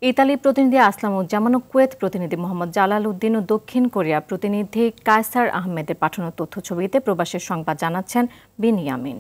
Italy প্রতিনিধি আসলামুজ্জামান ও Kuwait প্রতিনিধি মোহাম্মদ জালাল উদ্দিন ও দক্ষিণ কোরিয়া প্রতিনিধি কায়সার আহমেদের পাঠানো তথ্যছবিতে প্রবাসের সংবাদ জানাচ্ছেন বিনিয়ামিন।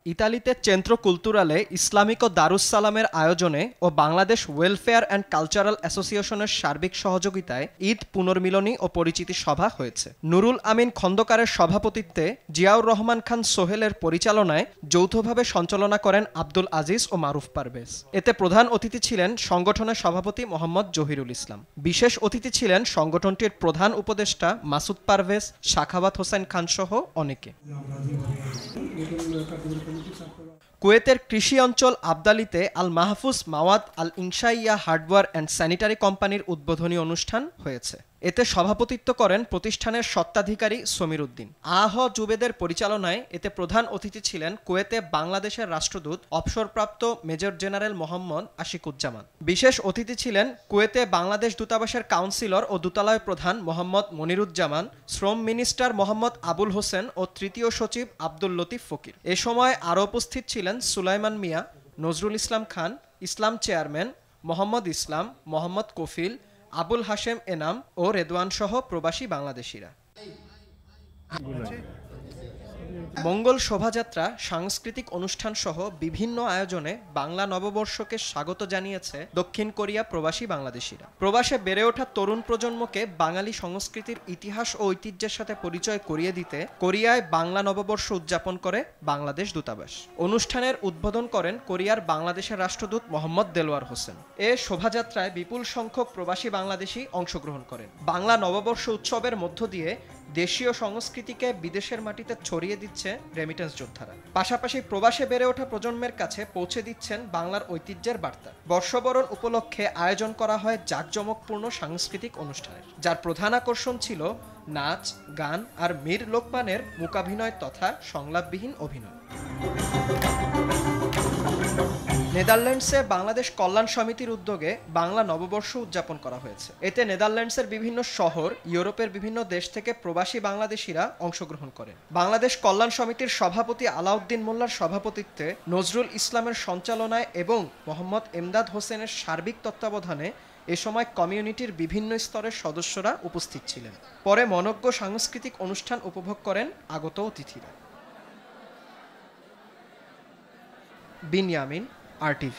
ইতালিতে চেন্ত্রো কুলতুরালে ইসলামিক ও দারুস সালামের আয়োজনে ও বাংলাদেশ ওয়েলফেয়ার অ্যান্ড কালচারাল অ্যাসোসিয়েশনের সার্বিক সহযোগিতায় ঈদ পুনর্মিলনী ও পরিচিতি সভা হয়েছে। নুরুল আমিন খন্দকারের সভাপতিত্বে জিয়াউর রহমান খান সোহেলের পরিচালনায় যৌথভাবে সঞ্চালনা করেন আব্দুল আজিজ ও মারুফ পারভেজ। এতে প্রধান অতিথি ছিলেন সংগঠনের সভাপতি মোহাম্মদ জহিরুল ইসলাম। বিশেষ অতিথি ছিলেন সংগঠনটির প্রধান উপদেষ্টা মাসুদ পারভেজ, সাখাওয়াত হোসেন খান সহ অনেকে। কুয়েতের কৃষি অঞ্চল আবদালিতে আল মাহফুজ মাওয়াদ আল ইনশাইয়া হার্ডওয়্যার অ্যান্ড স্যানিটারি কোম্পানির উদ্বোধনী অনুষ্ঠান হয়েছে। এতে সভাপতিত্ব করেন প্রতিষ্ঠানের স্বত্বাধিকারী সমীর উদ্দিন। আহ জুবেদের পরিচালনায় এতে প্রধান অতিথি ছিলেন কুয়েতে বাংলাদেশের রাষ্ট্রদূত অবসরপ্রাপ্ত মেজর জেনারেল মোহাম্মদ আশিকুজ্জামান। বিশেষ অতিথি ছিলেন কুয়েতে বাংলাদেশ দূতাবাসের কাউন্সিলর ও দূতালয় প্রধান মোহাম্মদ মনিরুজ্জামান, শ্রম মিনিস্টার মোহাম্মদ আবুল হোসেন ও তৃতীয় সচিব আব্দুল লতিফ ফকির। এ সময় আরও উপস্থিত ছিলেন সুলাইমান মিয়া, নজরুল ইসলাম খান, ইসলাম চেয়ারম্যান মোহাম্মদ ইসলাম, মোহাম্মদ কফিল, আবুল হাশেম এনাম ও রেদওয়ান সহ প্রবাসী বাংলাদেশিরা। মঙ্গল শোভাযাত্রা, সাংস্কৃতিক অনুষ্ঠান সহ বিভিন্ন আয়োজনে বাংলা নববর্ষকে স্বাগত জানিয়েছে দক্ষিণ কোরিয়া প্রবাসী বাংলাদেশিরা। প্রবাসে বেড়ে ওঠা তরুণ প্রজন্মকে বাঙালি সংস্কৃতির ইতিহাস ও ঐতিহ্যের সাথে পরিচয় করিয়ে দিতে কোরিয়ায় বাংলা নববর্ষ উদযাপন করে বাংলাদেশ দূতাবাস। অনুষ্ঠানের উদ্বোধন করেন কোরিয়ার বাংলাদেশের রাষ্ট্রদূত মোহাম্মদ দেলোয়ার হোসেন। এ শোভাযাত্রায় বিপুল সংখ্যক প্রবাসী বাংলাদেশি অংশগ্রহণ করেন। বাংলা নববর্ষ উৎসবের মধ্য দিয়ে দেশীয় সংস্কৃতিকে বিদেশের মাটিতে ছড়িয়ে দিচ্ছে রেমিটেন্স যোদ্ধারা। পাশাপাশি প্রবাসে বেড়ে ওঠা প্রজন্মের কাছে পৌঁছে দিচ্ছেন বাংলার ঐতিহ্যের বার্তা। বর্ষবরণ উপলক্ষে আয়োজন করা হয় জাঁকজমকপূর্ণ সাংস্কৃতিক অনুষ্ঠানের, যার প্রধান আকর্ষণ ছিল নাচ, গান আর মীর লোকমানের মূকাভিনয় তথা সংলাপবিহীন অভিনয়। নেদারল্যান্ডসে বাংলাদেশ কল্যাণ সমিতির উদ্যোগে বাংলা নববর্ষ উদযাপন করা হয়েছে। এতে নেদারল্যান্ডসের বিভিন্ন শহর, ইউরোপের বিভিন্ন দেশ থেকে প্রবাসী বাংলাদেশিরা অংশগ্রহণ করেন। বাংলাদেশ কল্যাণ সমিতির সভাপতি আলাউদ্দিন মোল্লার সভাপতিত্বে, নজরুল ইসলামের সঞ্চালনায় এবং মোহাম্মদ এমদাদ হোসেনের সার্বিক তত্ত্বাবধানে এ সময় কমিউনিটির বিভিন্ন স্তরের সদস্যরা উপস্থিত ছিলেন। পরে মনোজ্ঞ সাংস্কৃতিক অনুষ্ঠান উপভোগ করেন আগত অতিথিরা। বিনিয়ামিন, RTV।